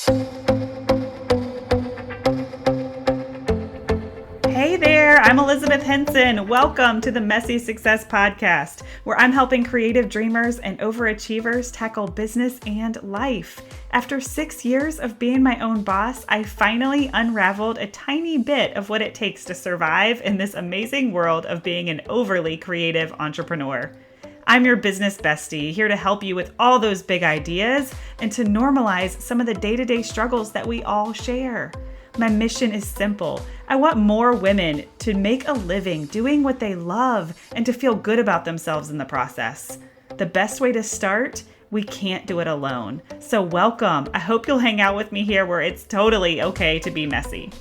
Hey there, I'm Elizabeth Henson. Welcome to the Messy Success Podcast, where I'm helping creative dreamers and overachievers tackle business and life. After 6 years of being my own boss, I finally unraveled a tiny bit of what it takes to survive in this amazing world of being an overly creative entrepreneur. I'm your business bestie, here to help you with all those big ideas and to normalize some of the day-to-day struggles that we all share. My mission is simple. I want more women to make a living doing what they love and to feel good about themselves in the process. The best way to start? We can't do it alone. So welcome. I hope you'll hang out with me here where it's totally okay to be messy.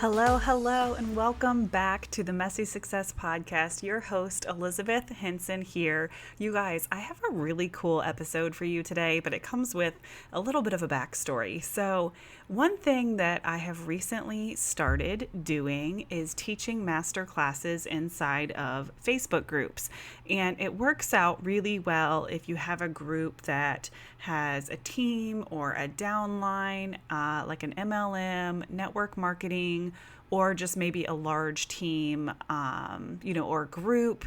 Hello, and welcome back to the Messy Success Podcast. Your host, Elizabeth Henson here. You guys, I have a really cool episode for you today, but it comes with a little bit of a backstory. So one thing that I have recently started doing is teaching master classes inside of Facebook groups. And it works out really well if you have a group that has a team or a downline, like an MLM, network marketing, or just maybe a large team, or group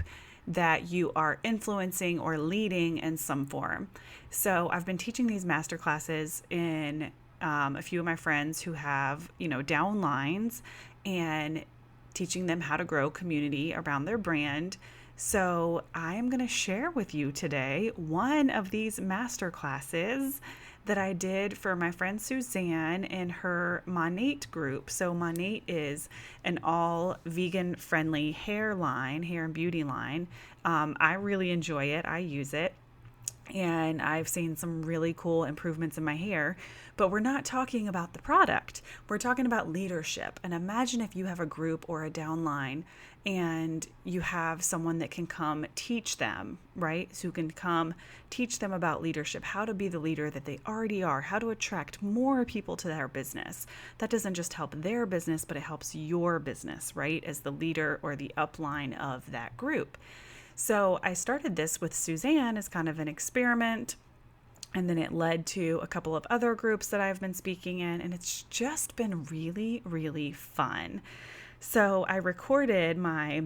that you are influencing or leading in some form. So I've been teaching these master classes in a few of my friends who have, downlines, and teaching them how to grow community around their brand. So I am going to share with you today one of these master classes that I did for my friend Suzanne in her Monate group. So Monate is an all vegan friendly hair and beauty line. I really enjoy it. I use it. And I've seen some really cool improvements in my hair, but we're not talking about the product. We're talking about leadership. And imagine if you have a group or a downline and you have someone that can come teach them, right? So who can come teach them about leadership, how to be the leader that they already are, how to attract more people to their business. That doesn't just help their business, but it helps your business, right? As the leader or the upline of that group. So I started this with Suzanne as kind of an experiment, and then it led to a couple of other groups that I've been speaking in, and it's just been really, really fun. So I recorded my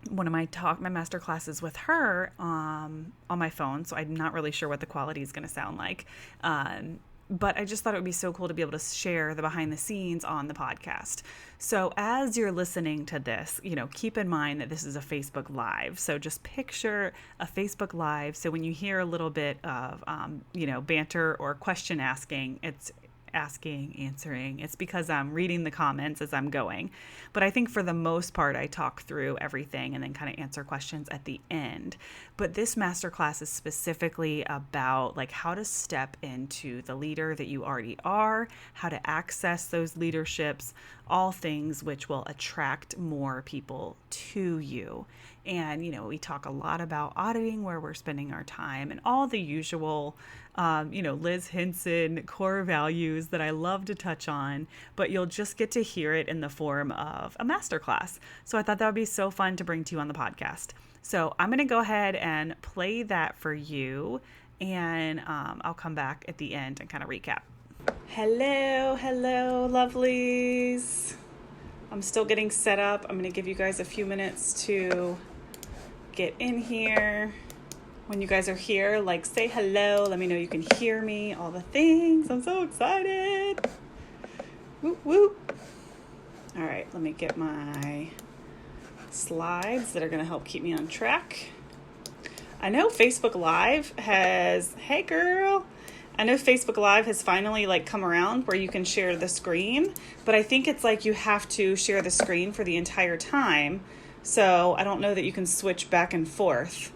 master classes with her on my phone, so I'm not really sure what the quality is going to sound like. But I just thought it would be so cool to be able to share the behind the scenes on the podcast. So as you're listening to this, keep in mind that this is a Facebook Live. So just picture a Facebook Live. So when you hear a little bit of, banter or question asking, it's answering. It's because I'm reading the comments as I'm going. But I think for the most part, I talk through everything and then kind of answer questions at the end. But this masterclass is specifically about like how to step into the leader that you already are, how to access those leaderships, all things which will attract more people to you. And, we talk a lot about auditing where we're spending our time and all the usual, Liz Henson core values that I love to touch on, but you'll just get to hear it in the form of a masterclass. So I thought that would be so fun to bring to you on the podcast. So I'm going to go ahead and play that for you, and I'll come back at the end and kind of recap. Hello, lovelies. I'm still getting set up. I'm going to give you guys a few minutes to get in here. When you guys are here, say hello. Let me know you can hear me, all the things. I'm so excited. Whoop, whoop. All right, let me get my slides that are going to help keep me on track. I know Facebook Live has, hey girl. I know Facebook Live has finally come around where you can share the screen, but I think it's you have to share the screen for the entire time. So I don't know that you can switch back and forth.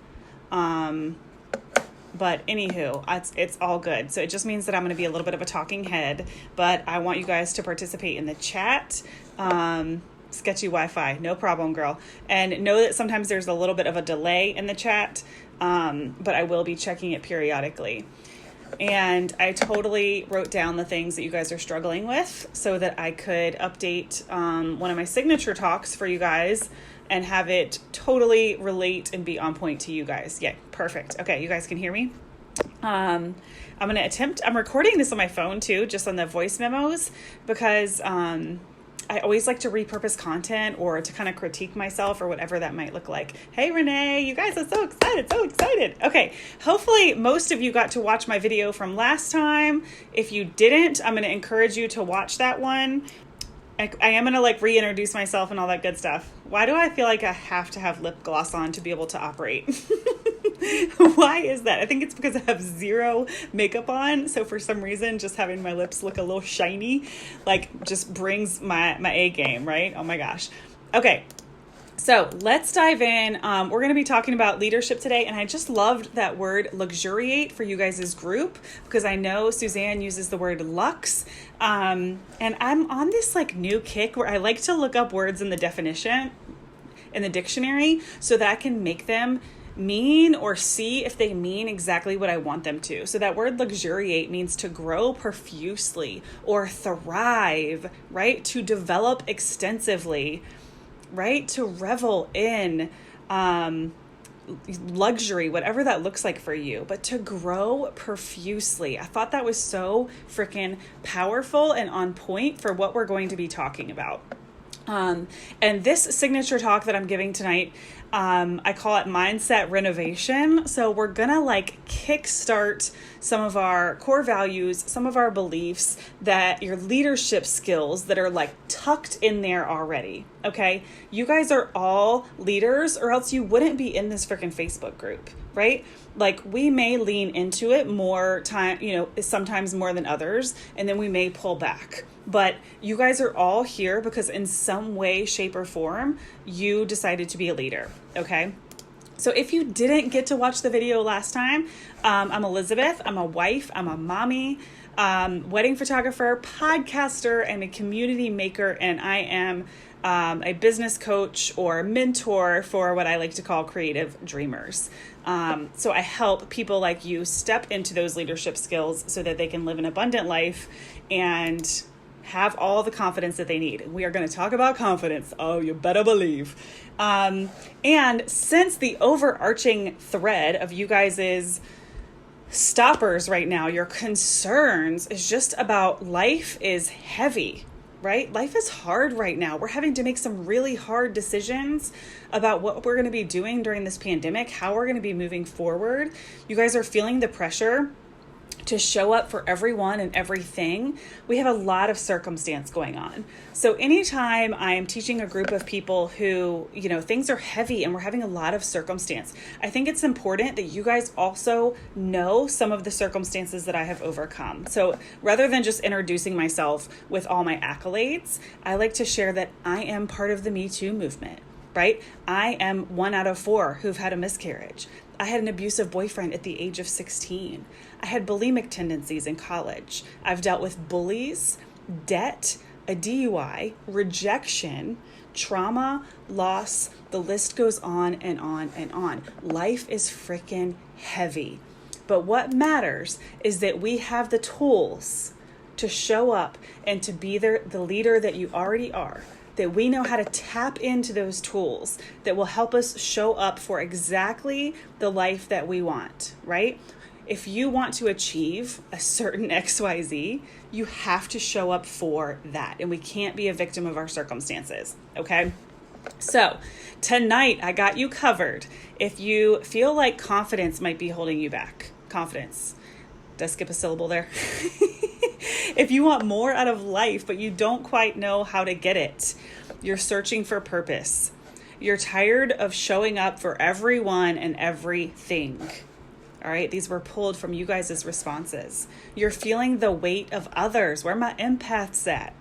But anywho, it's all good. So it just means that I'm going to be a little bit of a talking head, but I want you guys to participate in the chat. Sketchy Wi-Fi, no problem, girl. And know that sometimes there's a little bit of a delay in the chat, but I will be checking it periodically. And I totally wrote down the things that you guys are struggling with so that I could update one of my signature talks for you guys and have it totally relate and be on point to you guys. Yeah, perfect. Okay, you guys can hear me? I'm recording this on my phone too, just on the voice memos, because I always like to repurpose content or to kind of critique myself or whatever that might look like. Hey, Renee, you guys are so excited, so excited. Okay, hopefully most of you got to watch my video from last time. If you didn't, I'm going to encourage you to watch that one. I am going to like reintroduce myself and all that good stuff. Why do I feel like I have to have lip gloss on to be able to operate? Why is that? I think it's because I have zero makeup on. So for some reason, just having my lips look a little shiny, like just brings my A game, right? Oh my gosh. Okay. So let's dive in. We're going to be talking about leadership today. And I just loved that word luxuriate for you guys' group, because I know Suzanne uses the word lux. And I'm on this like new kick where I like to look up words in the definition in the dictionary so that I can make them mean or see if they mean exactly what I want them to. So that word luxuriate means to grow profusely or thrive, right? To develop extensively, right? To revel in luxury, whatever that looks like for you, but to grow profusely. I thought that was so freaking powerful and on point for what we're going to be talking about. And this signature talk that I'm giving tonight, I call it mindset renovation. So we're gonna like kickstart some of our core values, some of our beliefs, that your leadership skills that are like tucked in there already. Okay. You guys are all leaders, or else you wouldn't be in this freaking Facebook group, right? Like we may lean into it more time, sometimes more than others, and then we may pull back. But you guys are all here because in some way, shape, or form, you decided to be a leader, okay? So if you didn't get to watch the video last time, I'm Elizabeth. I'm a wife. I'm a mommy, wedding photographer, podcaster, and a community maker, and I am a business coach or mentor for what I like to call creative dreamers. So I help people like you step into those leadership skills so that they can live an abundant life and have all the confidence that they need. We are going to talk about confidence. Oh, you better believe. And since the overarching thread of you guys' stoppers right now, your concerns is just about life is heavy, right? Life is hard right now. We're having to make some really hard decisions about what we're going to be doing during this pandemic, how we're going to be moving forward. You guys are feeling the pressure to show up for everyone and everything. We have a lot of circumstance going on. So anytime I am teaching a group of people who, things are heavy and we're having a lot of circumstance, I think it's important that you guys also know some of the circumstances that I have overcome. So rather than just introducing myself with all my accolades, I like to share that I am part of the Me Too movement, right? I am 1 out of 4 who've had a miscarriage. I had an abusive boyfriend at the age of 16. I had bulimic tendencies in college. I've dealt with bullies, debt, a DUI, rejection, trauma, loss. The list goes on and on and on. Life is freaking heavy. But what matters is that we have the tools to show up and to be the leader that you already are. That we know how to tap into those tools that will help us show up for exactly the life that we want, right? If you want to achieve a certain XYZ, you have to show up for that. And we can't be a victim of our circumstances, okay? So tonight, I got you covered. If you feel like confidence might be holding you back, confidence. Did I skip a syllable there? If you want more out of life, but you don't quite know how to get it, you're searching for purpose. You're tired of showing up for everyone and everything. All right, these were pulled from you guys' responses. You're feeling the weight of others. Where are my empaths at?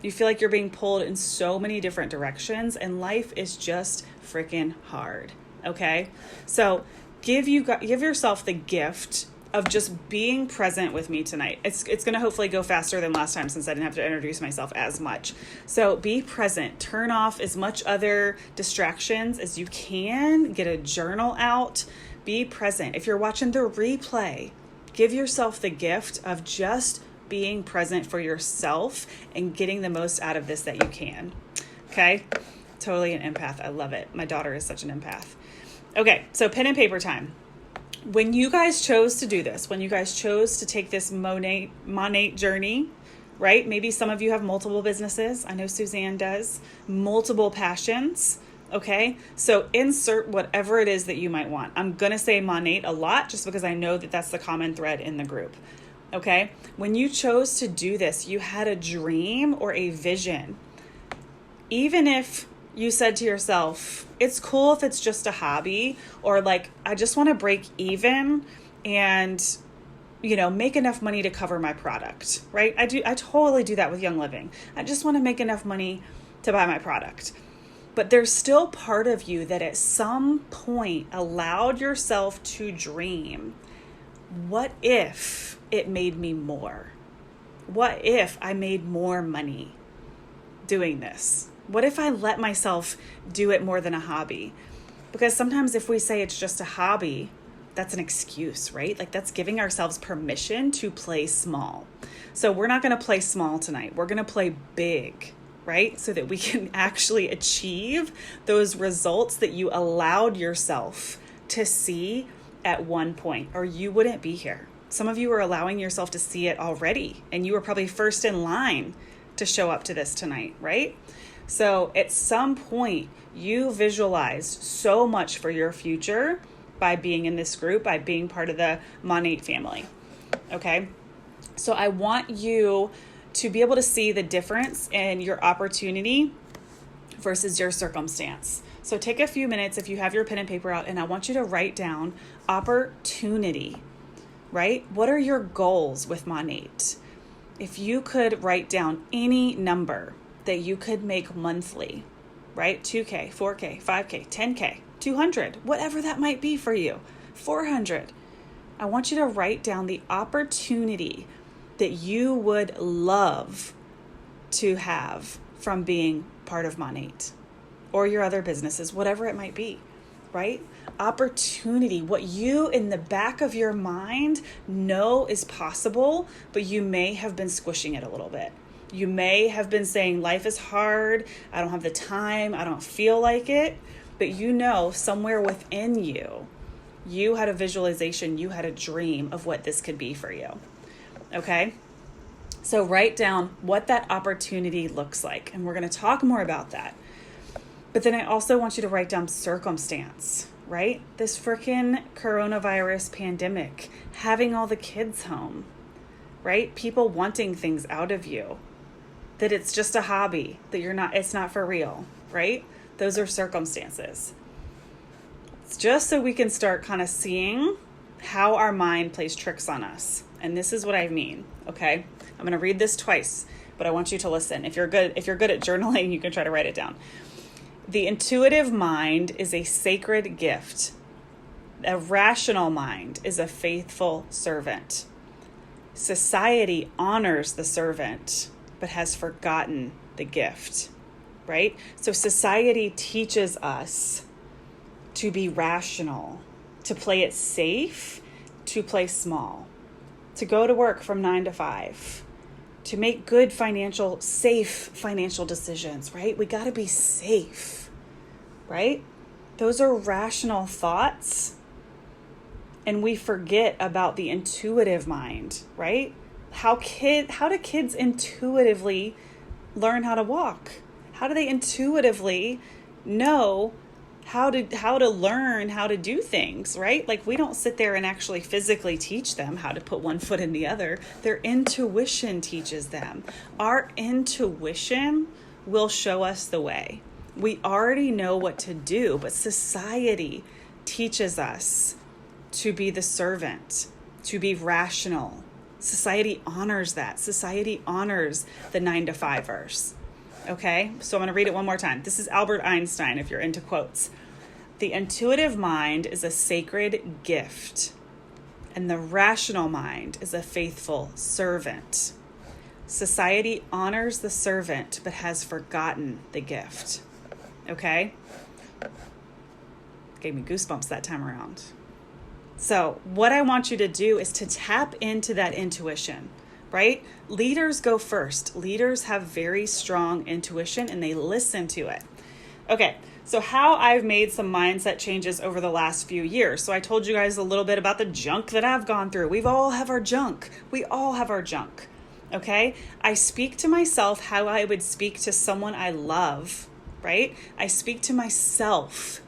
You feel like you're being pulled in so many different directions, and life is just freaking hard. Okay, so give yourself the gift of just being present with me tonight. It's going to hopefully go faster than last time since I didn't have to introduce myself as much. So be present. Turn off as much other distractions as you can. Get a journal out. Be present. If you're watching the replay, give yourself the gift of just being present for yourself and getting the most out of this that you can. Okay? Totally an empath. I love it. My daughter is such an empath. Okay, so pen and paper time. when you guys chose to do this, when you guys chose to take this Monate journey, right? Maybe some of you have multiple businesses. I know Suzanne does. Multiple passions. Okay, so insert whatever it is that you might want. I'm going to say Monate a lot just because I know that that's the common thread in the group. Okay, when you chose to do this, you had a dream or a vision. Even if you said to yourself, it's cool if it's just a hobby, or like, I just want to break even and, make enough money to cover my product, right? I totally do that with Young Living. I just want to make enough money to buy my product. But there's still part of you that at some point allowed yourself to dream, what if it made me more? What if I made more money doing this? What if I let myself do it more than a hobby? Because sometimes if we say it's just a hobby, that's an excuse, right? Like that's giving ourselves permission to play small. So we're not going to play small tonight. We're going to play big, right? So that we can actually achieve those results that you allowed yourself to see at one point, or you wouldn't be here. Some of you are allowing yourself to see it already, and you were probably first in line to show up to this tonight, right? So at some point, you visualized so much for your future by being in this group, by being part of the Monate family, okay? So I want you to be able to see the difference in your opportunity versus your circumstance. So take a few minutes if you have your pen and paper out, and I want you to write down opportunity, right? What are your goals with Monate? If you could write down any number that you could make monthly, right? 2K, 4K, 5K, 10K, 200, whatever that might be for you, 400. I want you to write down the opportunity that you would love to have from being part of Monate or your other businesses, whatever it might be, right? Opportunity, what you in the back of your mind know is possible, but you may have been squishing it a little bit. You may have been saying, life is hard, I don't have the time, I don't feel like it, but somewhere within you, you had a visualization, you had a dream of what this could be for you. Okay, so write down what that opportunity looks like. And we're going to talk more about that. But then I also want you to write down circumstance, right? This freaking coronavirus pandemic, having all the kids home, right? People wanting things out of you, that it's just a hobby, that it's not for real, right? Those are circumstances. It's just so we can start kind of seeing how our mind plays tricks on us. And this is what I mean, okay? I'm going to read this twice, but I want you to listen. If you're good at journaling, you can try to write it down. The intuitive mind is a sacred gift. A rational mind is a faithful servant. Society honors the servant, but has forgotten the gift, right? So society teaches us to be rational, to play it safe, to play small, to go to work from 9 to 5, to make good safe financial decisions, right? We got to be safe, right? Those are rational thoughts. And we forget about the intuitive mind, right? How do kids intuitively learn how to walk? How do they intuitively know how to learn how to do things, right? Like we don't sit there and actually physically teach them how to put one foot in the other. Their intuition teaches them. Our intuition will show us the way. We already know what to do, but society teaches us to be the servant, to be rational. Society honors that. Society honors the 9 to 5ers. Okay, so I'm going to read it one more time. This is Albert Einstein, if you're into quotes. The intuitive mind is a sacred gift, and the rational mind is a faithful servant. Society honors the servant, but has forgotten the gift. Okay? Gave me goosebumps that time around. So what I want you to do is to tap into that intuition. Right? Leaders go first. Leaders have very strong intuition and they listen to it. Okay, So how I've made some mindset changes over the last few years. So I told you guys a little bit about the junk that I've gone through. We all have our junk. We all have our junk. Okay? I speak to myself how I would speak to someone I love, right? I speak to myself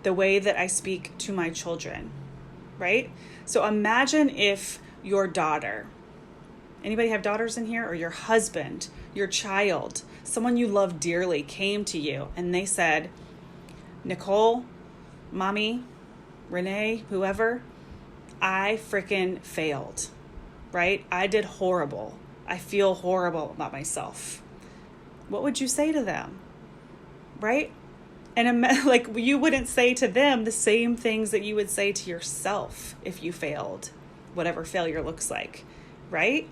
the way that I speak to my children, right? So imagine if your daughter, anybody have daughters in here, or your husband, your child, someone you love dearly came to you and they said, Nicole, mommy, Renee, whoever, I freaking failed, right? I did horrible. I feel horrible about myself. What would you say to them, right? And like, you wouldn't say to them the same things that you would say to yourself if you failed, whatever failure looks like, right?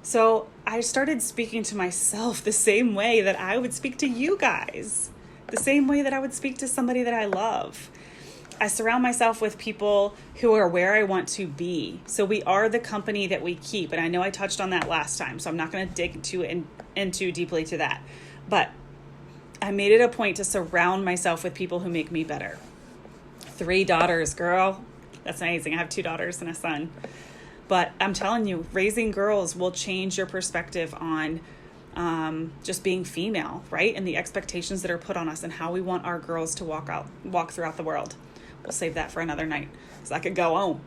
So I started speaking to myself the same way that I would speak to you guys, the same way that I would speak to somebody that I love. I surround myself with people who are where I want to be. So we are the company that we keep. And I know I touched on that last time, so I'm not going to dig into deeply to that. But I made it a point to surround myself with people who make me better. 3 daughters, girl. That's amazing. I have 2 daughters and a son. But I'm telling you, raising girls will change your perspective on just being female, right? And the expectations that are put on us and how we want our girls to walk throughout the world. We'll save that for another night, so I could go home.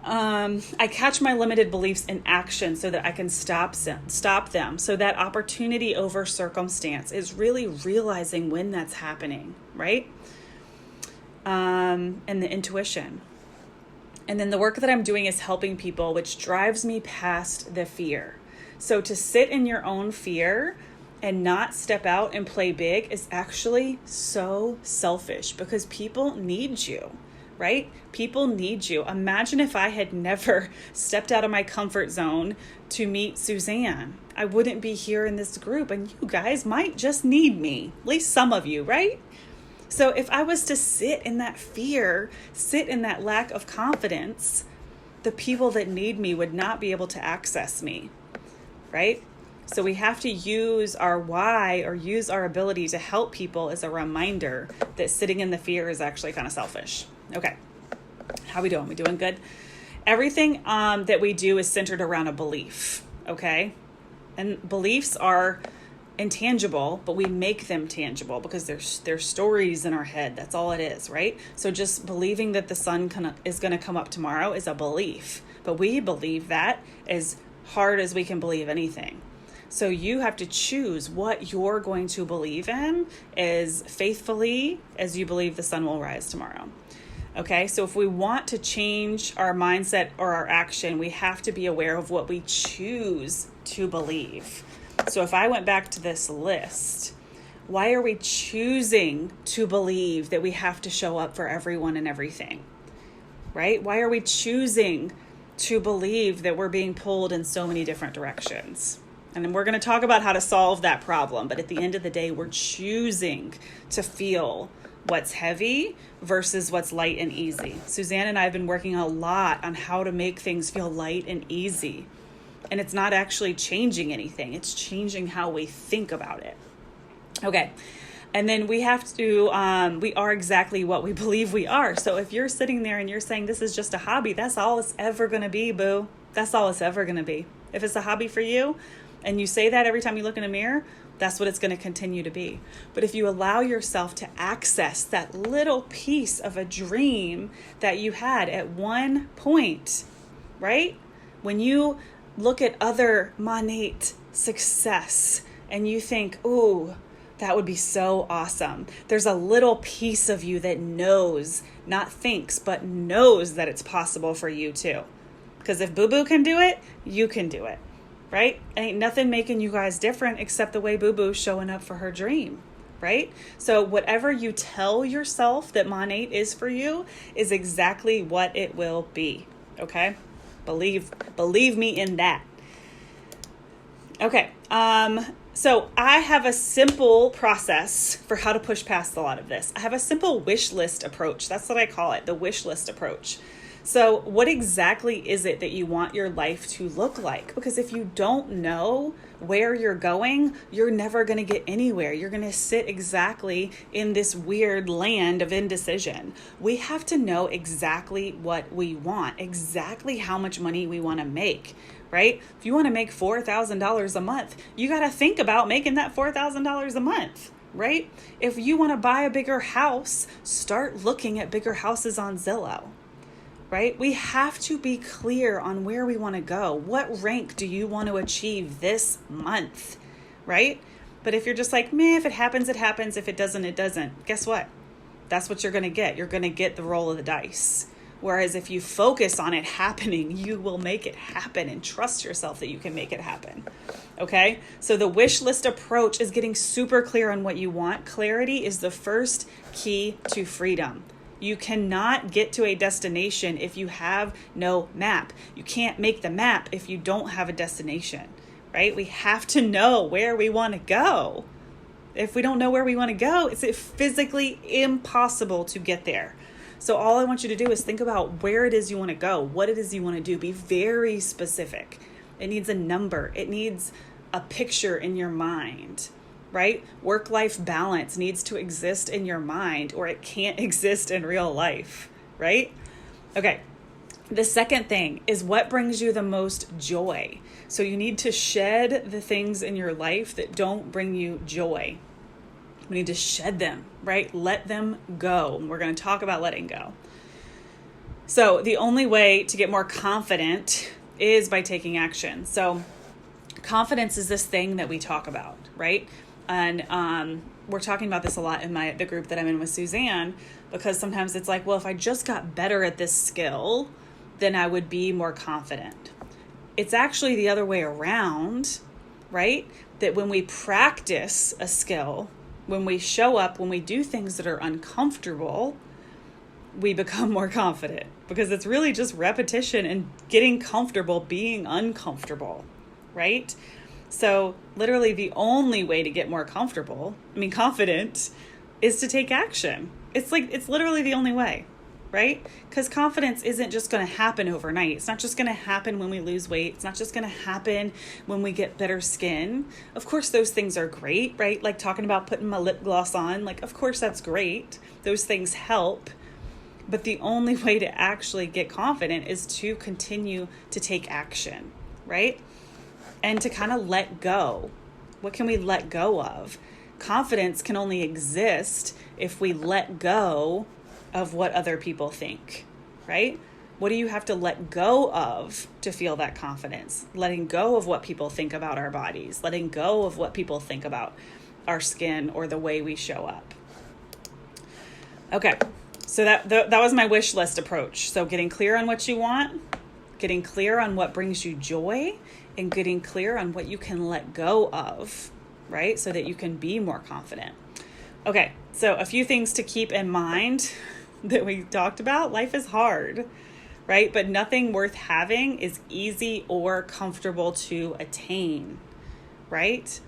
I catch my limited beliefs in action so that I can stop them. So that opportunity over circumstance is really realizing when that's happening, right? And the intuition. And then the work that I'm doing is helping people, which drives me past the fear. So to sit in your own fear and not step out and play big is actually so selfish, because people need you, right? People need you. Imagine if I had never stepped out of my comfort zone to meet Suzanne. I wouldn't be here in this group, and you guys might just need me, at least some of you, right? So if I was to sit in that fear, sit in that lack of confidence, the people that need me would not be able to access me, right? So we have to use our why, or use our ability to help people, as a reminder that sitting in the fear is actually kind of selfish. Okay. How we doing? We doing good? Everything that we do is centered around a belief. Okay. And beliefs are intangible, but we make them tangible because there's stories in our head. That's all it is, right? So just believing that the sun is going to come up tomorrow is a belief, but we believe that as hard as we can believe anything. So you have to choose what you're going to believe in as faithfully as you believe the sun will rise tomorrow. Okay, so if we want to change our mindset or our action, we have to be aware of what we choose to believe. So if I went back to this list, why are we choosing to believe that we have to show up for everyone and everything, right? Why are we choosing to believe that we're being pulled in so many different directions? And then we're going to talk about how to solve that problem. But at the end of the day, we're choosing to feel what's heavy versus what's light and easy. Suzanne and I have been working a lot on how to make things feel light and easy. And it's not actually changing anything. It's changing how we think about it. Okay. And then we have to, we are exactly what we believe we are. So if you're sitting there and you're saying this is just a hobby, that's all it's ever going to be, boo. That's all it's ever going to be. If it's a hobby for you and you say that every time you look in a mirror, that's what it's going to continue to be. But if you allow yourself to access that little piece of a dream that you had at one point, right? When you look at other monate success and you think, ooh, that would be so awesome. There's a little piece of you that knows, not thinks, but knows that it's possible for you too. Because if Boo Boo can do it, you can do it, right? Ain't nothing making you guys different except the way Boo Boo's showing up for her dream, right? So whatever you tell yourself that monate is for you is exactly what it will be, okay? Believe me in that. Okay. So I have a simple process for how to push past a lot of this. I have a simple wish list approach. That's what I call it, the wish list approach. So what exactly is it that you want your life to look like? Because if you don't know where you're going, you're never going to get anywhere. You're going to sit exactly in this weird land of indecision. We have to know exactly what we want, exactly how much money we want to make, right? If you want to make $4,000 a month, you got to think about making that $4,000 a month, right? If you want to buy a bigger house, start looking at bigger houses on Zillow. Right? We have to be clear on where we want to go. What rank do you want to achieve this month? Right? But if you're just like, meh, if it happens, it happens. If it doesn't, it doesn't. Guess what? That's what you're going to get. You're going to get the roll of the dice. Whereas if you focus on it happening, you will make it happen and trust yourself that you can make it happen. Okay? So the wish list approach is getting super clear on what you want. Clarity is the first key to freedom. You cannot get to a destination if you have no map. You can't make the map if you don't have a destination, right? We have to know where we want to go. If we don't know where we want to go, it's physically impossible to get there. So all I want you to do is think about where it is you want to go, what it is you want to do. Be very specific. It needs a number. It needs a picture in your mind. Right? Work-life balance needs to exist in your mind or it can't exist in real life, right? Okay. The second thing is what brings you the most joy. So you need to shed the things in your life that don't bring you joy. We need to shed them, right? Let them go. We're going to talk about letting go. So the only way to get more confident is by taking action. So confidence is this thing that we talk about, right? And we're talking about this a lot in the group that I'm in with Suzanne, because sometimes it's like, well, if I just got better at this skill, then I would be more confident. It's actually the other way around, right? That when we practice a skill, when we show up, when we do things that are uncomfortable, we become more confident, because it's really just repetition and getting comfortable being uncomfortable, right? So literally the only way to get more confident is to take action. It's literally the only way, right? Because confidence isn't just going to happen overnight. It's not just going to happen when we lose weight. It's not just going to happen when we get better skin. Of course, those things are great, right? Like talking about putting my lip gloss on, like, of course that's great. Those things help. But the only way to actually get confident is to continue to take action, right? And to kind of let go. What can we let go of? Confidence can only exist if we let go of what other people think, right? What do you have to let go of to feel that confidence? Letting go of what people think about our bodies, letting go of what people think about our skin or the way we show up. Okay, so that was my wish list approach. So getting clear on what you want, getting clear on what brings you joy, and getting clear on what you can let go of, right? So that you can be more confident. Okay, so a few things to keep in mind that we talked about. Life is hard, right? But nothing worth having is easy or comfortable to attain, right?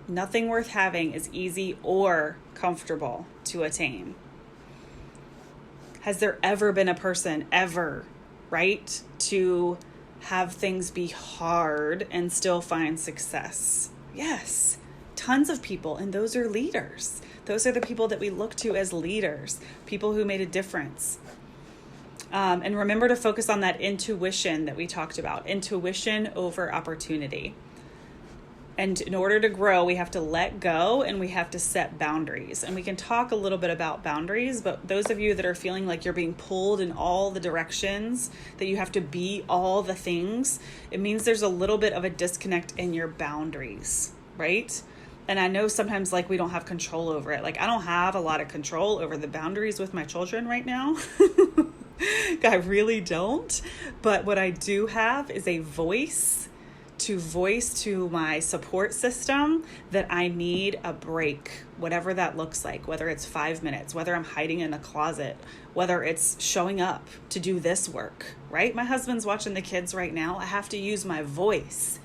Nothing worth having is easy or comfortable to attain. Has there ever been a person right, to have things be hard and still find success? Yes, tons of people, and those are leaders. Those are the people that we look to as leaders, people who made a difference. And remember to focus on that intuition that we talked about, intuition over opportunity. And in order to grow, we have to let go and we have to set boundaries. And we can talk a little bit about boundaries, but those of you that are feeling like you're being pulled in all the directions, that you have to be all the things, it means there's a little bit of a disconnect in your boundaries, right? And I know sometimes like we don't have control over it. Like I don't have a lot of control over the boundaries with my children right now. I really don't. But what I do have is a voice to my support system that I need a break, whatever that looks like, whether it's 5 minutes, whether I'm hiding in a closet, whether it's showing up to do this work, right? My husband's watching the kids right now. I have to use my voice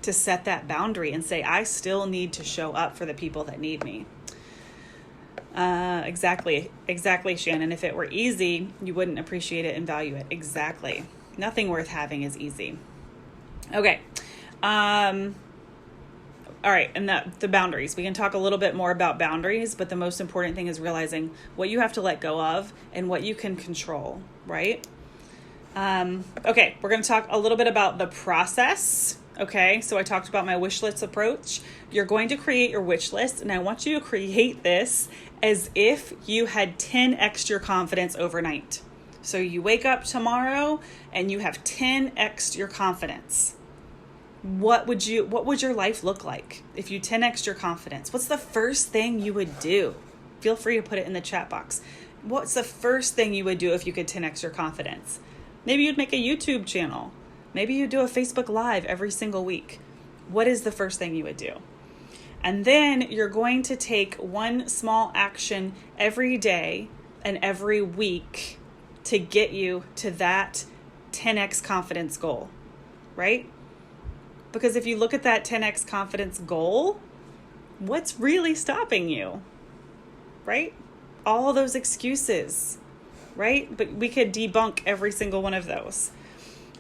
to set that boundary and say, I still need to show up for the people that need me. Exactly, Shannon. If it were easy, you wouldn't appreciate it and value it. Exactly. Nothing worth having is easy. Okay. All right, and the boundaries. We can talk a little bit more about boundaries, but the most important thing is realizing what you have to let go of and what you can control, right? Okay, we're going to talk a little bit about the process. Okay, so I talked about my wish list approach. You're going to create your wish list, and I want you to create this as if you had 10x your confidence overnight. So you wake up tomorrow and you have 10x your confidence. What would your life look like if you 10x your confidence? What's the first thing you would do? Feel free to put it in the chat box. What's the first thing you would do if you could 10x your confidence? Maybe you'd make a YouTube channel. Maybe you'd do a Facebook Live every single week. What is the first thing you would do? And then you're going to take one small action every day and every week to get you to that 10x confidence goal, right? Because if you look at that 10x confidence goal, what's really stopping you, right? All those excuses, right? But we could debunk every single one of those.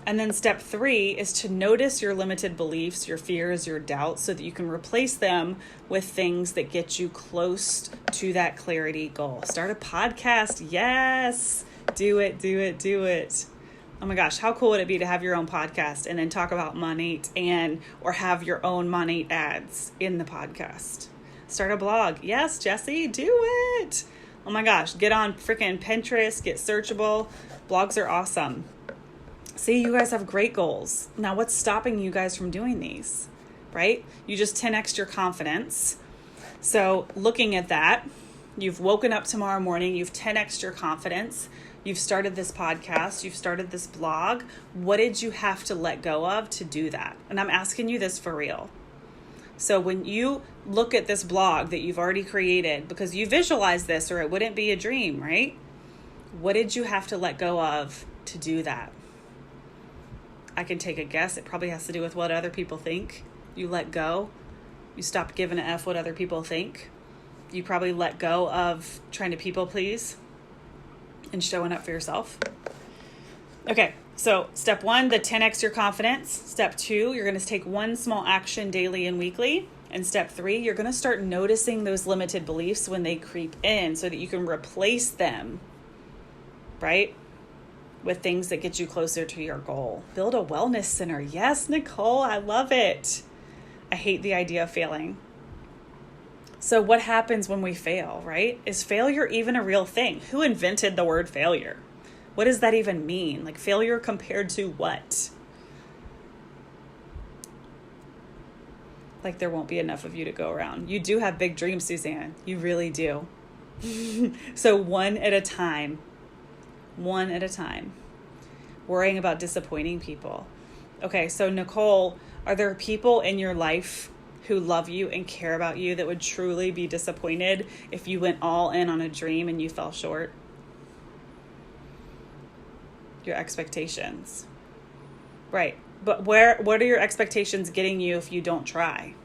And then step 3 is to notice your limited beliefs, your fears, your doubts, so that you can replace them with things that get you close to that clarity goal. Start a podcast. Yes. Do it, do it, do it. Oh my gosh, how cool would it be to have your own podcast and then talk about Monate or have your own Monate ads in the podcast? Start a blog. Yes, Jesse, do it. Oh my gosh, get on freaking Pinterest, get searchable. Blogs are awesome. See, you guys have great goals. Now, what's stopping you guys from doing these, right? You just 10x your confidence. So looking at that, you've woken up tomorrow morning, you've 10x your confidence. You've started this podcast, you've started this blog. What did you have to let go of to do that? And I'm asking you this for real. So when you look at this blog that you've already created, because you visualize this or it wouldn't be a dream, right? What did you have to let go of to do that? I can take a guess. It probably has to do with what other people think. You let go. You stopped giving a F what other people think. You probably let go of trying to people please and showing up for yourself. Okay, so step 1, the 10x your confidence. Step 2, you're going to take one small action daily and weekly. And step 3, you're going to start noticing those limited beliefs when they creep in so that you can replace them, right, with things that get you closer to your goal. Build a wellness center. Yes, Nicole, I love it. I hate the idea of failing. So what happens when we fail, right? Is failure even a real thing? Who invented the word failure? What does that even mean? Like failure compared to what? Like there won't be enough of you to go around. You do have big dreams, Suzanne. You really do. So one at a time. One at a time. Worrying about disappointing people. Okay, so Nicole, are there people in your life who love you and care about you that would truly be disappointed if you went all in on a dream and you fell short? Your expectations. Right. But what are your expectations getting you if you don't try?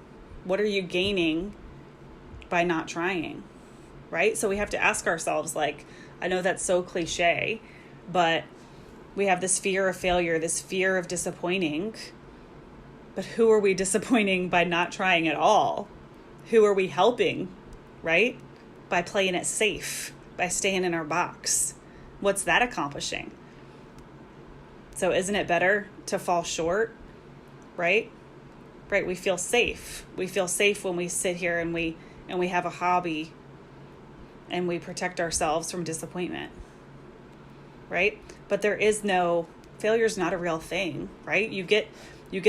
What are you gaining by not trying? Right? So we have to ask ourselves, like, I know that's so cliche, but we have this fear of failure, this fear of disappointing. But who are we disappointing by not trying at all? Who are we helping, right? By playing it safe, by staying in our box. What's that accomplishing? So isn't it better to fall short, right? Right, we feel safe. We feel safe when we sit here and we have a hobby and we protect ourselves from disappointment, right? But failure's not a real thing, right? You get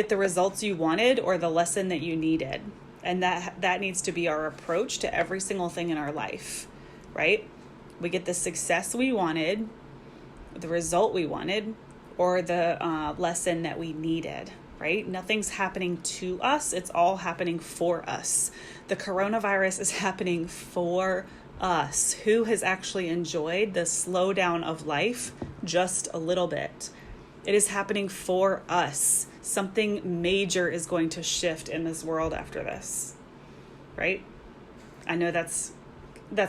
the results you wanted or the lesson that you needed. And that needs to be our approach to every single thing in our life, right? We get the success we wanted, the result we wanted, or the lesson that we needed, right? Nothing's happening to us. It's all happening for us. The coronavirus is happening for us. Who has actually enjoyed the slowdown of life just a little bit? It is happening for us. Something major is going to shift in this world after this, right? I know that's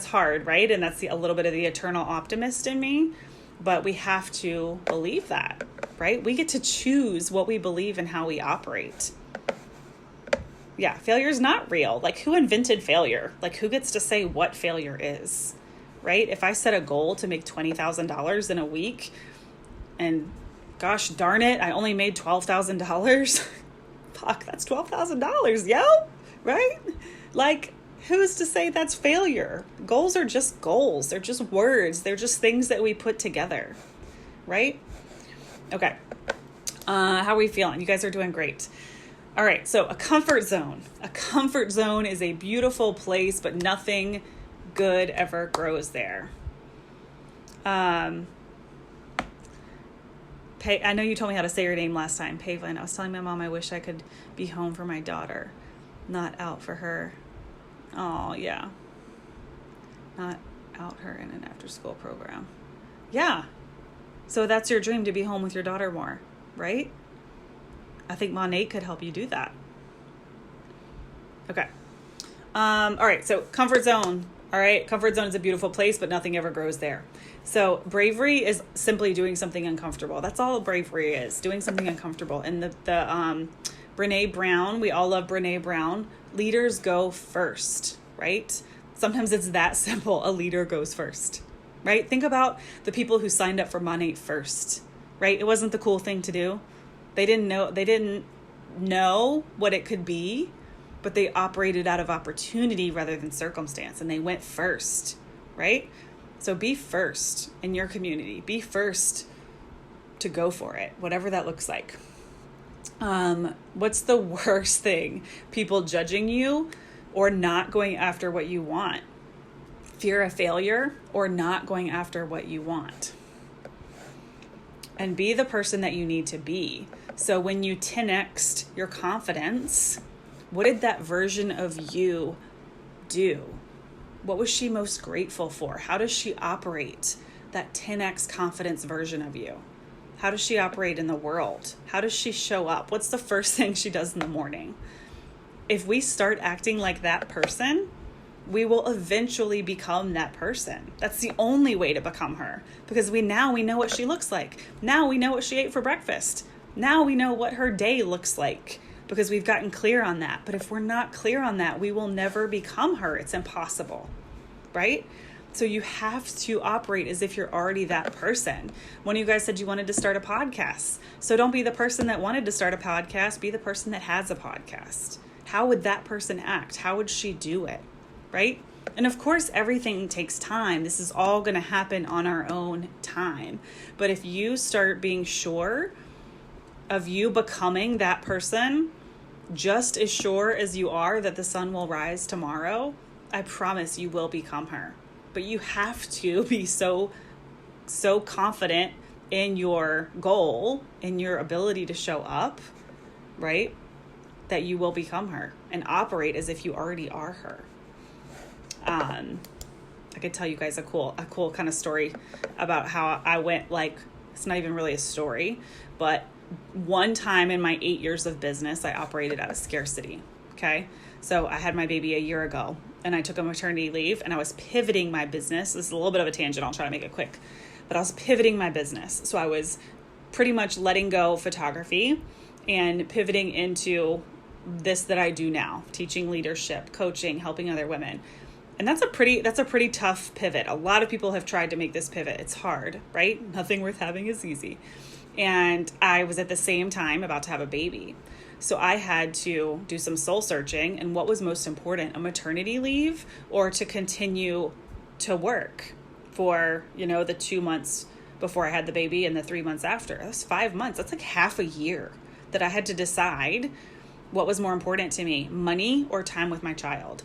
hard, right? And that's a little bit of the eternal optimist in me, but we have to believe that, right? We get to choose what we believe and how we operate. Yeah, failure is not real. Like, who invented failure? Like, who gets to say what failure is, right? If I set a goal to make $20,000 in a week and gosh darn it, I only made $12,000. Fuck, that's $12,000, yo, right? Like, who's to say that's failure? Goals are just goals. They're just words. They're just things that we put together, right? Okay. How are we feeling? You guys are doing great. All right. So a comfort zone. A comfort zone is a beautiful place, but nothing good ever grows there. I know you told me how to say your name last time, Pavlin. I was telling my mom I wish I could be home for my daughter, not out for her. Oh, yeah. Not out her in an after-school program. Yeah. So that's your dream, to be home with your daughter more, right? I think Monate could help you do that. Okay. All right. So comfort zone. All right. Comfort zone is a beautiful place, but nothing ever grows there. So bravery is simply doing something uncomfortable. That's all bravery is, doing something uncomfortable. And the Brene Brown, we all love Brene Brown. Leaders go first, right? Sometimes it's that simple. A leader goes first, right? Think about the people who signed up for Monate first, right? It wasn't the cool thing to do. They didn't know what it could be, but they operated out of opportunity rather than circumstance, and they went first, right? So be first in your community. Be first to go for it, whatever that looks like. What's the worst thing? People judging you or not going after what you want. Fear of failure or not going after what you want. And be the person that you need to be. So when you 10x'd your confidence, what did that version of you do? What was she most grateful for? How does she operate, that 10x confidence version of you? How does she operate in the world? How does she show up? What's the first thing she does in the morning? If we start acting like that person, we will eventually become that person. That's the only way to become her, because we know what she looks like. Now we know what she ate for breakfast. Now we know what her day looks like, because we've gotten clear on that. But if we're not clear on that, we will never become her. It's impossible, right? So you have to operate as if you're already that person. One of you guys said you wanted to start a podcast. So don't be the person that wanted to start a podcast. Be the person that has a podcast. How would that person act? How would she do it? Right? And of course, everything takes time. This is all going to happen on our own time. But if you start being sure of you becoming that person, just as sure as you are that the sun will rise tomorrow, I promise you will become her. But you have to be so confident in your goal, in your ability to show up, right? That you will become her and operate as if you already are her. I could tell you guys a cool kind of story about how I went, like, it's not even really a story, but one time in my 8 years of business, I operated out of scarcity. Okay. So I had my baby a year ago and I took a maternity leave and I was pivoting my business. This is a little bit of a tangent. I'll try to make it quick, but I was pivoting my business. So I was pretty much letting go photography and pivoting into this that I do now, teaching leadership, coaching, helping other women. And that's a pretty tough pivot. A lot of people have tried to make this pivot. It's hard, right? Nothing worth having is easy. And I was at the same time about to have a baby. So I had to do some soul searching and what was most important, a maternity leave or to continue to work for, the 2 months before I had the baby and the 3 months after. That's 5 months. That's like half a year that I had to decide what was more important to me, money or time with my child.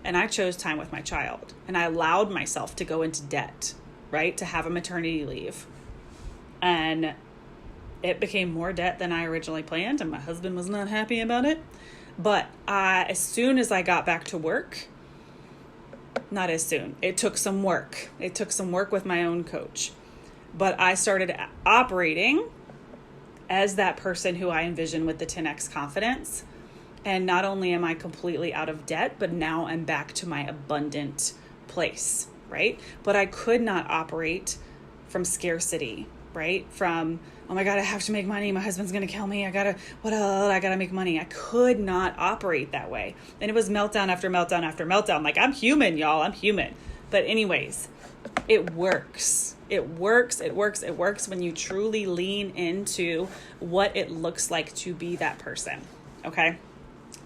And I chose time with my child. And I allowed myself to go into debt, right? To have a maternity leave. And it became more debt than I originally planned. And my husband was not happy about it. But as soon as I got back to work, not as soon, it took some work. It took some work with my own coach. But I started operating as that person who I envisioned with the 10x confidence. And not only am I completely out of debt, but now I'm back to my abundant place, right? But I could not operate from scarcity, right? From, oh my God, I have to make money. My husband's going to kill me. I got to make money. I could not operate that way. And it was meltdown after meltdown after meltdown. Like, I'm human, y'all. I'm human. But anyways, it works. It works when you truly lean into what it looks like to be that person. Okay?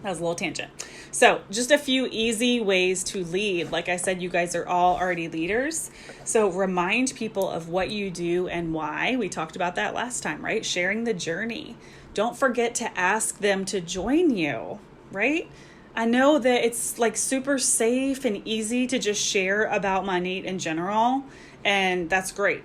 That was a little tangent. So just a few easy ways to lead. Like I said, you guys are all already leaders. So remind people of what you do and why. We talked about that last time, right? Sharing the journey. Don't forget to ask them to join you, right? I know that it's like super safe and easy to just share about money in general, and that's great.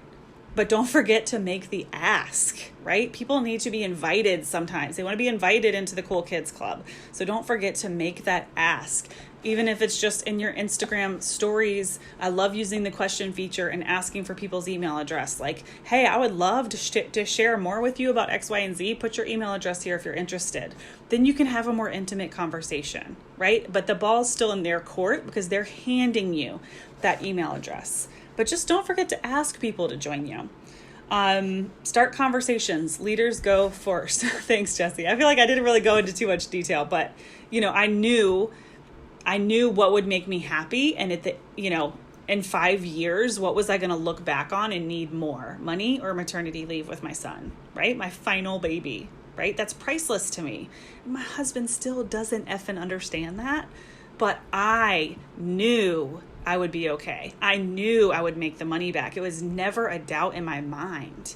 But don't forget to make the ask, right? People need to be invited sometimes. They want to be invited into the Cool Kids Club. So don't forget to make that ask. Even if it's just in your Instagram stories, I love using the question feature and asking for people's email address. Like, hey, I would love to share more with you about X, Y, and Z. Put your email address here if you're interested. Then you can have a more intimate conversation, right? But the ball's still in their court because they're handing you that email address. But just don't forget to ask people to join you. Start conversations. Leaders go first. Thanks, Jesse. I feel like I didn't really go into too much detail, but I knew what would make me happy. And in 5 years, what was I going to look back on and need more? Money or maternity leave with my son, right? My final baby, right? That's priceless to me. My husband still doesn't effing understand that, but I knew I would be okay. I knew I would make the money back. It was never a doubt in my mind.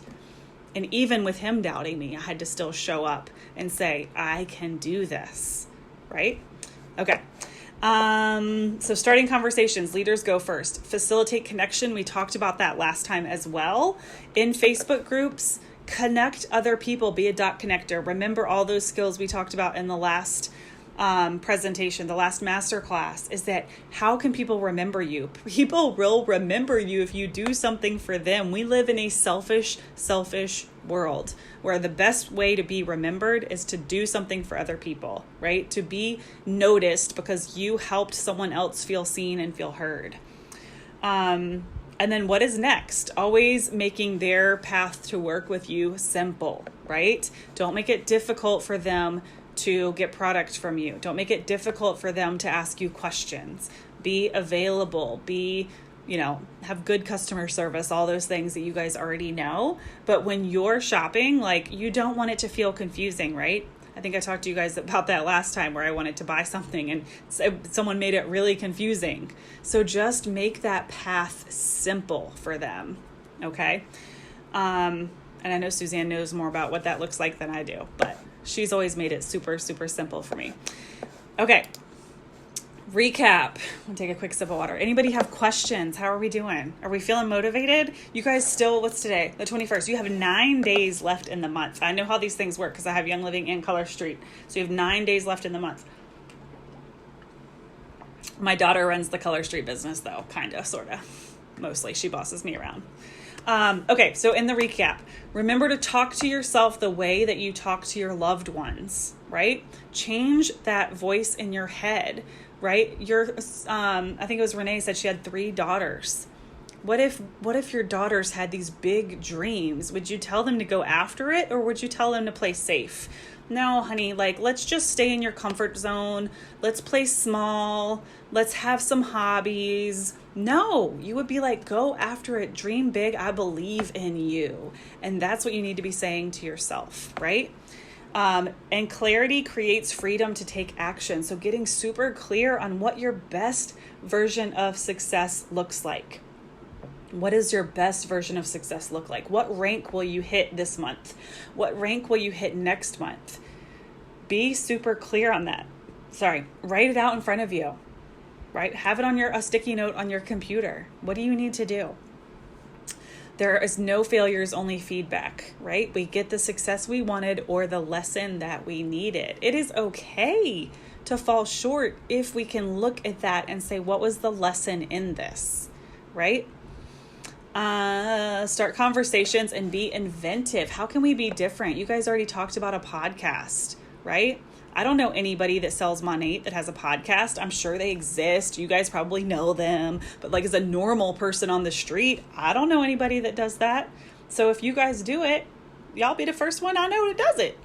And even with him doubting me, I had to still show up and say, I can do this, right? Okay. So starting conversations, leaders go first. Facilitate connection. We talked about that last time as well. In Facebook groups, connect other people, be a dot connector. Remember all those skills we talked about in the last presentation, the last masterclass, is that how can people remember you? People will remember you if you do something for them. We live in a selfish world where the best way to be remembered is to do something for other people, right? To be noticed because you helped someone else feel seen and feel heard. And then what is next? Always making their path to work with you simple, right? Don't make it difficult for them to get product from you. Don't make it difficult for them to ask you questions. Be available, have good customer service, all those things that you guys already know. But when you're shopping, you don't want it to feel confusing, right? I think I talked to you guys about that last time where I wanted to buy something and someone made it really confusing. So just make that path simple for them, okay? And I know Suzanne knows more about what that looks like than I do, but she's always made it super, super simple for me. Okay. Recap. I'll take a quick sip of water. Anybody have questions? How are we doing? Are we feeling motivated? You guys still, what's today? The 21st. You have 9 days left in the month. I know how these things work because I have Young Living and Color Street. So you have 9 days left in the month. My daughter runs the Color Street business though. Kind of, sort of. Mostly. She bosses me around. Okay, so in the recap, remember to talk to yourself the way that you talk to your loved ones, right? Change that voice in your head, right? I think it was Renee said she had 3 daughters. What if your daughters had these big dreams? Would you tell them to go after it, or would you tell them to play safe? No, honey, let's just stay in your comfort zone. Let's play small. Let's have some hobbies. No, you would be go after it. Dream big. I believe in you. And that's what you need to be saying to yourself, right? And clarity creates freedom to take action. So getting super clear on what your best version of success looks like. What does your best version of success look like? What rank will you hit this month? What rank will you hit next month? Be super clear on that. Write it out in front of you, right? Have it on a sticky note on your computer. What do you need to do? There is no failures, only feedback, right? We get the success we wanted or the lesson that we needed. It is okay to fall short if we can look at that and say, what was the lesson in this, right? Start conversations and be inventive. How can we be different? You guys already talked about a podcast, right? I don't know anybody that sells Monate that has a podcast. I'm sure they exist. You guys probably know them. But as a normal person on the street, I don't know anybody that does that. So if you guys do it, y'all be the first one I know that does it,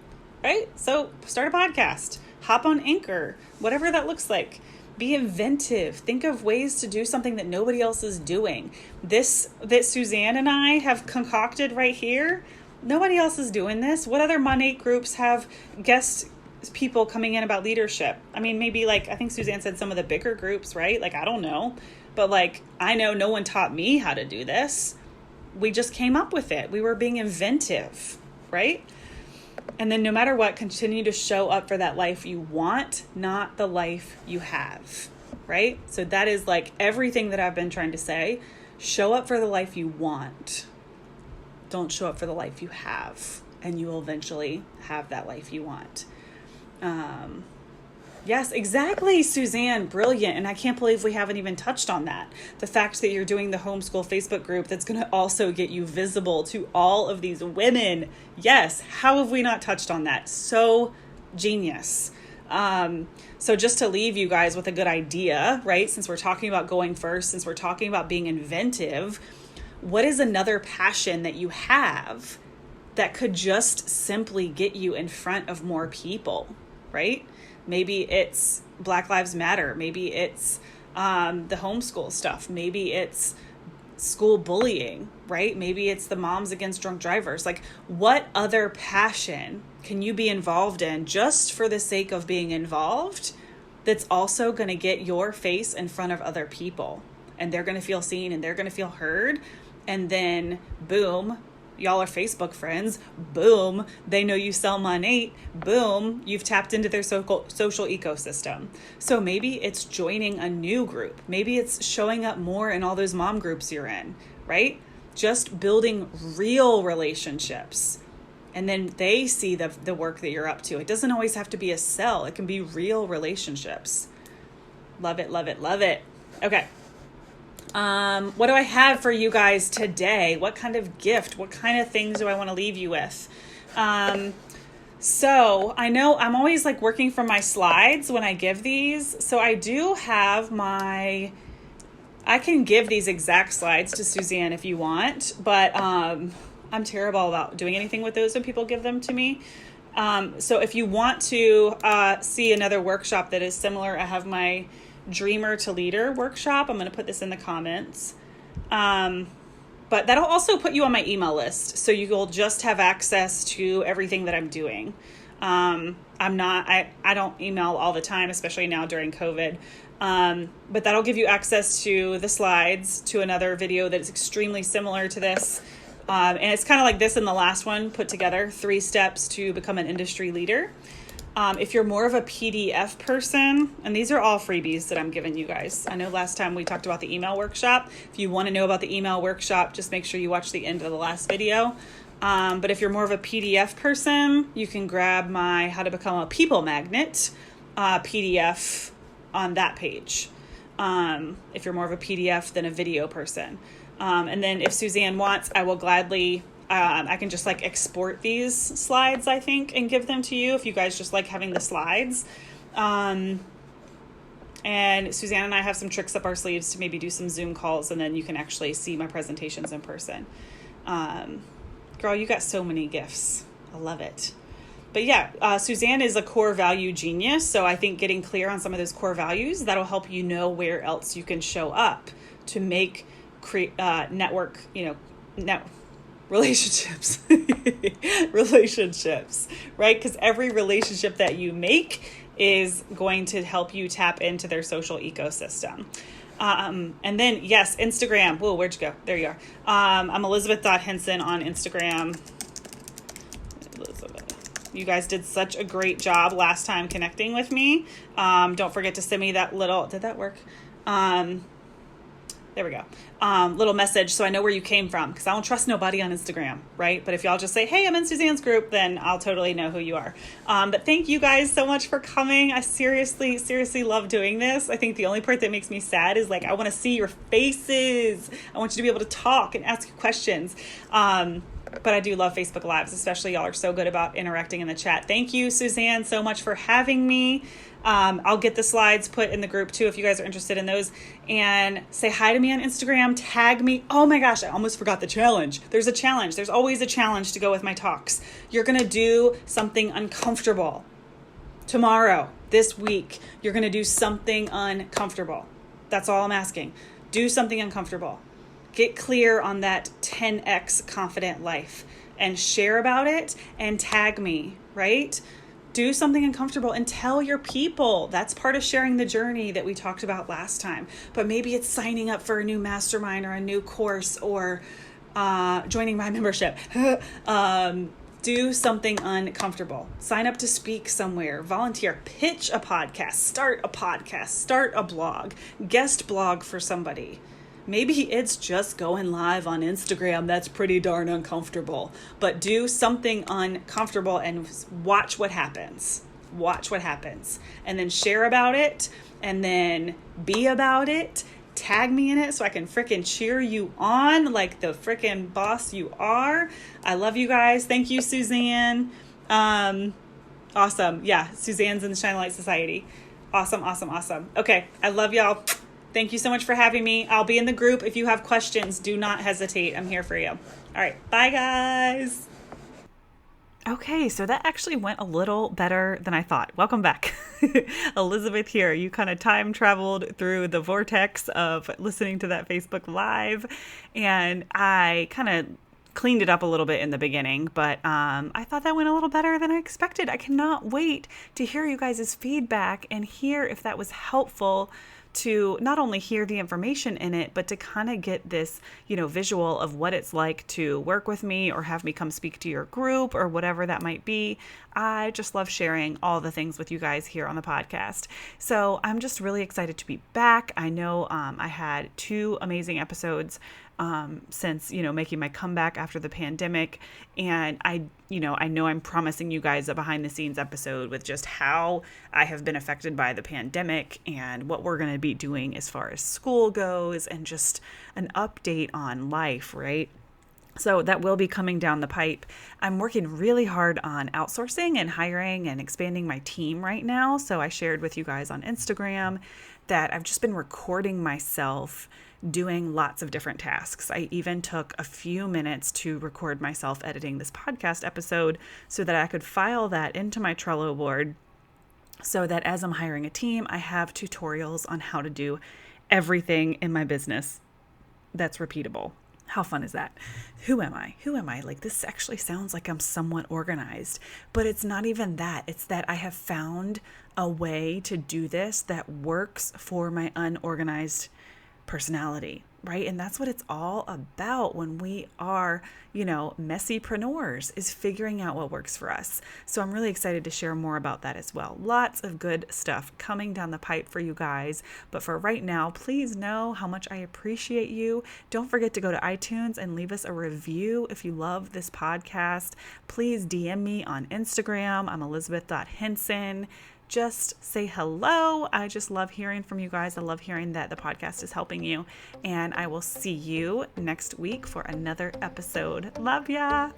right? So start a podcast, hop on Anchor, whatever that looks like. Be inventive. Think of ways to do something that nobody else is doing. This that Suzanne and I have concocted right here, nobody else is doing this. What other Monate groups have guest people coming in about leadership? I mean, maybe like, I think Suzanne said some of the bigger groups, right? Like, I don't know. But like, I know no one taught me how to do this. We just came up with it. We were being inventive, right? And then no matter what, continue to show up for that life you want, not the life you have, right? So that is like everything that I've been trying to say. Show up for the life you want. Don't show up for the life you have, and you will eventually have that life you want. Yes, exactly, Suzanne. Brilliant. And I can't believe we haven't even touched on that. The fact that you're doing the homeschool Facebook group that's going to also get you visible to all of these women. Yes. How have we not touched on that? So genius. So just to leave you guys with a good idea, right? Since we're talking about going first, since we're talking about being inventive, what is another passion that you have that could just simply get you in front of more people, right? Maybe it's Black Lives Matter. Maybe it's the homeschool stuff. Maybe it's school bullying, right? Maybe it's the moms against drunk drivers. Like, what other passion can you be involved in just for the sake of being involved that's also going to get your face in front of other people? And they're going to feel seen and they're going to feel heard. And then boom, y'all are Facebook friends. Boom, they know you sell Monate. Boom, you've tapped into their social ecosystem. So maybe it's joining a new group. Maybe it's showing up more in all those mom groups you're in, right? Just building real relationships. And then they see the work that you're up to. It doesn't always have to be a sell. It can be real relationships. Love it, love it, love it. Okay. What do I have for you guys today? What kind of gift? What kind of things do I want to leave you with? So I know I'm always like working from my slides when I give these. So I do have I can give these exact slides to Suzanne if you want, but I'm terrible about doing anything with those when people give them to me. So if you want to see another workshop that is similar, I have my Dreamer to Leader workshop. I'm going to put this in the comments. But that'll also put you on my email list. So you will just have access to everything that I'm doing. I don't email all the time, especially now during COVID. But that'll give you access to the slides, to another video that's extremely similar to this. And it's kind of like this in the last one put together, 3 steps to become an industry leader. If you're more of a PDF person, and these are all freebies that I'm giving you guys. I know last time we talked about the email workshop. If you want to know about the email workshop, just make sure you watch the end of the last video. But if you're more of a PDF person, you can grab my How to Become a People Magnet PDF on that page. If you're more of a PDF than a video person. And then if Suzanne wants, I will gladly... I can just like export these slides, I think, and give them to you if you guys just like having the slides. And Suzanne and I have some tricks up our sleeves to maybe do some Zoom calls, and then you can actually see my presentations in person. Girl, you got so many gifts. I love it. But yeah, Suzanne is a core value genius. So I think getting clear on some of those core values, that'll help you know where else you can show up to make network, relationships, right? Because every relationship that you make is going to help you tap into their social ecosystem. And then, yes, Instagram. Whoa, where'd you go? There you are. I'm Elizabeth.Henson on Instagram. Elizabeth. You guys did such a great job last time connecting with me. Don't forget to send me that little, did that work? There we go. Little message so I know where you came from, because I don't trust nobody on Instagram, right? But if y'all just say, hey, I'm in Suzanne's group, then I'll totally know who you are. But thank you guys so much for coming. I seriously love doing this. I think the only part that makes me sad is like, I want to see your faces. I want you to be able to talk and ask questions. But I do love Facebook Lives, especially y'all are so good about interacting in the chat. Thank you, Suzanne, so much for having me. I'll get the slides put in the group too if you guys are interested in those. And say hi to me on Instagram, tag me. Oh my gosh, I almost forgot the challenge. There's a challenge. There's always a challenge to go with my talks. You're going to do something uncomfortable. Tomorrow, this week, you're going to do something uncomfortable. That's all I'm asking. Do something uncomfortable. Get clear on that 10x confident life and share about it and tag me, right? Do something uncomfortable and tell your people. That's part of sharing the journey that we talked about last time. But maybe it's signing up for a new mastermind or a new course or joining my membership. Do something uncomfortable. Sign up to speak somewhere, volunteer, pitch a podcast, start a blog, guest blog for somebody. Maybe it's just going live on Instagram. That's pretty darn uncomfortable. But do something uncomfortable and watch what happens. Watch what happens. And then share about it. And then be about it. Tag me in it so I can freaking cheer you on like the freaking boss you are. I love you guys. Thank you, Suzanne. Awesome. Yeah, Suzanne's in the Shine Light Society. Awesome. Okay, I love y'all. Thank you so much for having me. I'll be in the group. If you have questions, do not hesitate. I'm here for you. All right. Bye, guys. Okay, so that actually went a little better than I thought. Welcome back. Elizabeth here. You kind of time traveled through the vortex of listening to that Facebook Live, and I kind of cleaned it up a little bit in the beginning, but I thought that went a little better than I expected. I cannot wait to hear you guys' feedback and hear if that was helpful to not only hear the information in it, but to kind of get this, visual of what it's like to work with me or have me come speak to your group or whatever that might be. I just love sharing all the things with you guys here on the podcast. So I'm just really excited to be back. I know I had 2 amazing episodes since, making my comeback after the pandemic. And I know I'm promising you guys a behind the scenes episode with just how I have been affected by the pandemic and what we're going to be doing as far as school goes and just an update on life, right? So that will be coming down the pipe. I'm working really hard on outsourcing and hiring and expanding my team right now. So I shared with you guys on Instagram that I've just been recording myself doing lots of different tasks. I even took a few minutes to record myself editing this podcast episode so that I could file that into my Trello board so that as I'm hiring a team, I have tutorials on how to do everything in my business that's repeatable. How fun is that? Who am I? Like, this actually sounds like I'm somewhat organized, but it's not even that. It's that I have found a way to do this that works for my unorganized personality, right? And that's what it's all about when we are, messypreneurs, is figuring out what works for us. So I'm really excited to share more about that as well. Lots of good stuff coming down the pipe for you guys. But for right now, please know how much I appreciate you. Don't forget to go to iTunes and leave us a review if you love this podcast. Please DM me on Instagram. I'm Elizabeth.Henson. Just say hello. I just love hearing from you guys. I love hearing that the podcast is helping you. And I will see you next week for another episode. Love ya.